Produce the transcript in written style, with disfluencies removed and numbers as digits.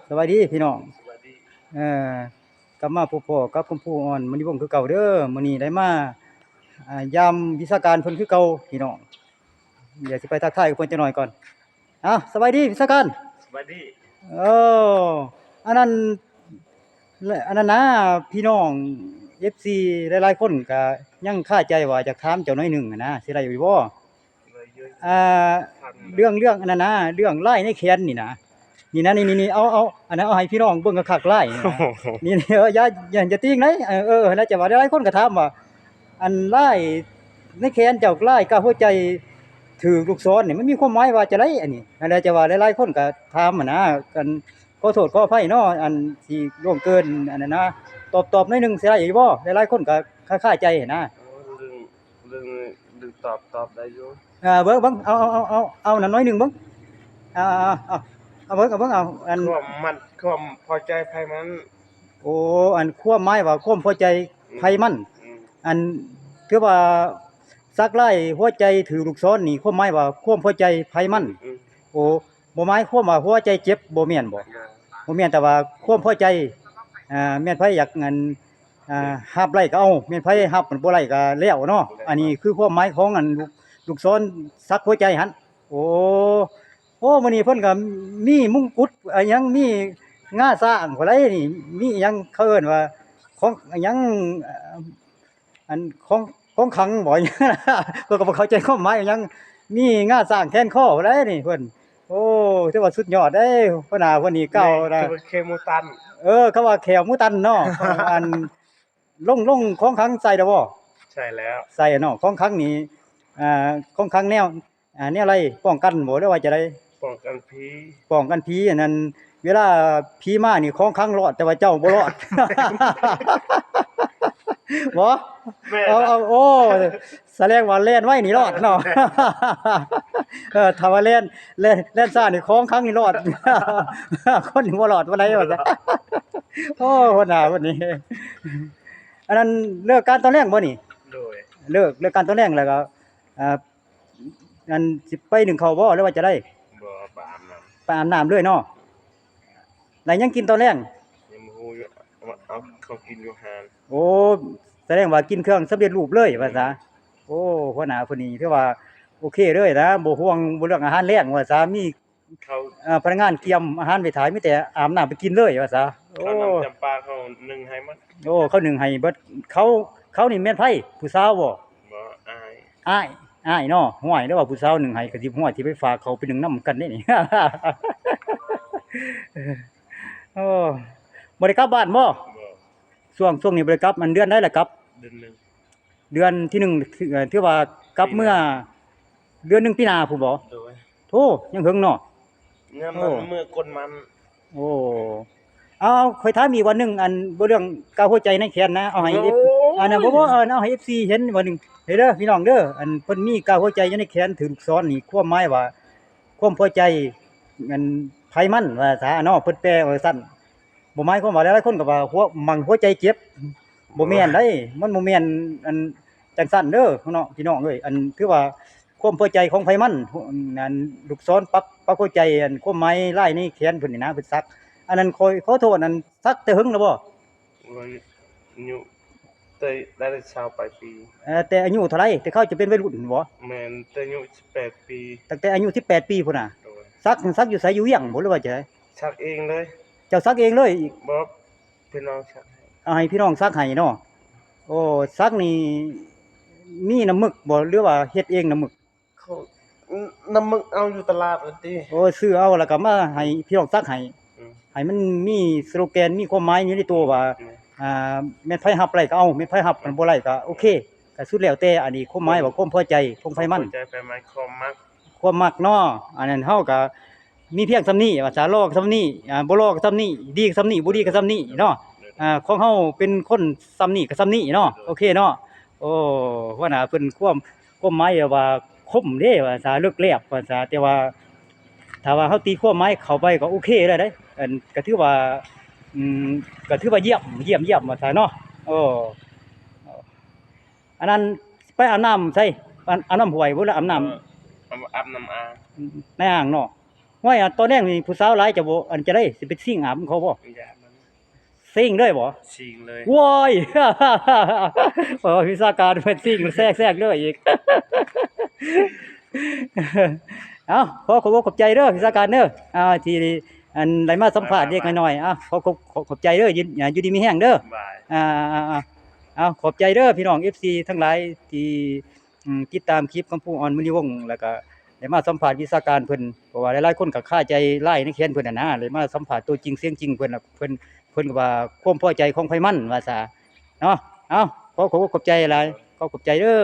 สวัสดีพี่น้องสวัสดีเอ่อกลับมาพบพ้อกับคุณครูอ่อนมณีวงศ์คือเก่าเด้อมื้อนี้ได้มายามวิชาการเพิ่นคือเก่าพี่น้องเดี๋ยวสิไปทักทายกับเพิ่นจักหน่อยก่อนสวัสดีวิชาการสวัสดีเอออันนั้นอันนั้นนะพี่น้อง FC หลายๆคนก็ยังคาใจว่าอยากถามเจ้าหน่อยหนึ่งอะนะสิได้อยู่บ่เลยเยอะอ่าทำเลยเรื่องอันนั้นนะเรื่องลายในแขนนี่นะนี่นะนี่เอาอันนั้นเอาให้พี่น้องเบิ่งคักๆลายนี่ โอ้นะโหนี่อย่าติงไหนแล้วจะว่าหลายๆคนก็ถามว่าอันลายในแขนเจ้าลายกับหัวใจถือลูกศรนี่มันมีความหมายว่าจังไดอันนี้นั่นแหละจะว่าหลายๆคนก็ถามอะนะกันขอโทษขออภัยเนาะอันที่ล่วงเกินอันนั้นนะตอบหน่อยหนึ่งสิได้อยู่บ่หลายๆคนก็คาใจหั้นนะเรื่องตอบได้อยู่เบิ่งเอานั่นหน่อยหนึ่งเบิ่งอ่าเอาเบิ่งเอาอัน ความพอใจใครมันโอ้อันความหมายว่าความพอใจไผมันอืมอันคือว่าสักไล่หัวใจถือลูกศรนี่ความหมายว่าความพอใจไผมันอืมโอ้บ่หมายความว่าหัวใจเจ็บบ่แม่นบ่อย่าบ่แม่นแต่ว่าความพอใจแม่นไผอยากอันรับไล่ก็เอาแม่นไผรับมันบ่ไล่ก็แล้วเนาะอันนี้คือความหมายของอันลูกศรสักหัวใจหั่นโอ้มื้อนี้เพิ่นก็มีมงกุฎหยังมีงาช้างบ่ไดนี่มีหยังเขาเอิ้นว่าของหยังอันของขลังบ่หยังข้อยก็บ่เข้าใจความหมายหยังมีงาช้างแทนคอบ่ไดนี่เพิ่นโอ้ถือว่าสุดยอดเด้หัวหน้าเพิ่นนี่ก้าวนะ คือเคมูตันเขาว่าแขวหมูตันเนาะอันลงของขลังใส่ดอกบ่ใช่แล้วใส่อะเนาะของขลังนี่ของขลังแนวแนวไรป้องกันบ่หรือว่าจะได้ป้องกันผี ป้องกันผีอันนั้นเวลาผีมานี่ของขลังรอดแต่ว่าเจ้าบ่รอดบ่แม่เอาโอ้แสดงว่าแล่นไว้นี่รอดเนาะถ้าว่าแล่นซ่านี่ของขลังนี่รอดคนนี่บ่รอดบ่ได้ว่าซะโอ้หัวหน้าเพิ่นนี่อันนั้นเลิกการตอนแรกบ่นี่โดยเลิกการตอนแรกแล้วก็อ่าอันสิไปนึ่งข้าวบ่หรือว่าจะได้บ่บาปนะไปอาบน้ำเลยเนาะแล้วยังกินตอนแรกยังบ่ฮู้อยู่เอาเขากินอยู่หานโอ้แสดงว่ากินเครื่องสำเร็จรูปเลยว่าซะโอ้หัวหน้าเพิ่นนี่ถือว่าโอเคเลยนะบ่ห่วงบ่เรื่องอาหารแลงว่าซะมีเขาพนักงานเตรียมอาหารไว้ถ่ายมีแต่อาบน้ำไปกินเลยว่าซะโอ้เขานำจำปาเขานึ่งให้หมดเขานึ่งให้เบิดเขานี่แม่นไผผู้สาวบ่บ่อาย อ้ายเนาะฮ้วยแล้วว่าผู้สาวนึ่งให้ก็สิฮ้วยสิไปฝากเขาไปนึ่งนำกันเด้นี่ โอ้บ่ได้กลับบ้านบ่บ่ช่วงนี้บ่ได้กลับมันเดือนใดล่ะกลับเดือนหนึ่งเดือนที่1ถือว่ากลับเมื่อเดือนหนึ่งปีหน้าพู้นบ่โดยโธ่ยังเฮิงเนาะเนี่ยโอ้มันเมื่อกลมันโอ้เอาข้อยถามอีกวันหนึงอันบ่เรื่องกาวหัวใจในแขนนะเอาให้ โอ้ อันนั้นบ่เอาให้ FC เห็นวันหนึงเด้อพี่น้องเด้ออันเพิ่นมีกาวหัวใจอยู่ในแขนถือลูกศรนี่ความหมายว่าความพอใจอันไผมันว่าซะเนาะเพิ่นแปลว่าซั่นบ่หมายความว่าหลายๆคนก็ว่าหัวใจเจ็บบ่แม่นเด้มันบ่แม่นอันจังซั่นเด้อเนาะพี่น้องเอ้ยอันคือว่าความพอใจของไผมันอันลูกศรปักหัวใจอันความหมายลายในแขนเพิ่นนี่นะเพิ่นสักอันนั้นข้อยขอโทษอันสักแต่หึงแล้วบ่วันอยู่แต่ได้ชาวปลายปีแต่อายุเท่าไรแต่เขาจะเป็นวัยรุ่นบ่แม่นแต่อายุ18ปีตั้งแต่อายุ18ปีพุ่นน่ะโดยสักอยู่ไสอยู่เวียงบ่หรือว่าจังไดชักเองเลย เจ้าสักเองเลยบ่พี่น้องชักให้เอาให้พี่น้องสักให้เนาะโอ้สักนี่มีน้ำหมึกบ่หรือว่าเฮ็ดเองน้ำหมึกเขาน้ำมึกเอาอยู่ตลาดนั่นติโอ้ซื้อเอาแล้วก็มาให้พี่น้องสักให้อืมให้มันมีสโลแกนมีความหมายอยู่ในตัวว่าอ่าแม่นไผรับไล่ก็เอาแม่นไผรับมันบ่ไล่ก็โอเคก็สุดแล้วแต่อันนี้ความหมายว่าความพอใจของไผมัน เข้าใจไปไหมความมักความมักเนาะอันนั้นเฮาก็มีเพียงส่ำนี้ว่าจะลอก็ส่ำนี้บ่ลอก็ส่ำนี้ดีก็ส่ำนี้บ่ดีก็ส่ำนี้เนาะของเฮาเป็นคนส่ำนี้ก็ส่ำนี้เนาะโอเคเนาะโอ้หัวหน้าเพิ่นความหมายว่าคมเด้ว่าษาลึกแหลบว่าษาแต่ว่าถ้าว่าเฮาตีความหมายเข้าไปก็โอเคแล้วเด้อันก็ถือว่าอืมก็ถือว่าเยี่ยมว่าซะเนาะโอ้อันนั้นไปอาบน้ำไสอาบน้ำห้วยบ่ล่ะอาบน้ำ อาบน้ำอาในอ่างเนาะโอ้ ห้อยอันตอนแรกนี่ผู้สาวหลายจะบ่อันจะได้สิไปซิ่งอำเขาบ่ อย่ามัน ซิ่งเลยบ่ ชิงเลย ว้าย วิชาการเพิ่นซิ่งแทรกเลยอีก เอ้าขอบอกขอบใจเด้อวิชาการเด้อที่อันได้มาสัมภาษณ์เล็กน้อยขอบใจเด้ออยู่ดีมีแรงเด้อบ าย อ่าขอบใจเด้อพี่น้อง FC ทั้งหลายที่ติดตามคลิปของผู้อ่อนมุนีวงศ์แล้วก็ได้มาสัมภาษณ์วิชาการเพิ่นเพราะว่าหลายๆคนก็คาใจหลายในแค้นเพิ่นน่ะนะเลยมาสัมภาษณ์ตัวจริงเสียงจริงเพิ่นน่ะเพิ่นก็ว่าความพอใจของไผมันว่าซะเนาะขอบใจหลายขอบใจเด้อ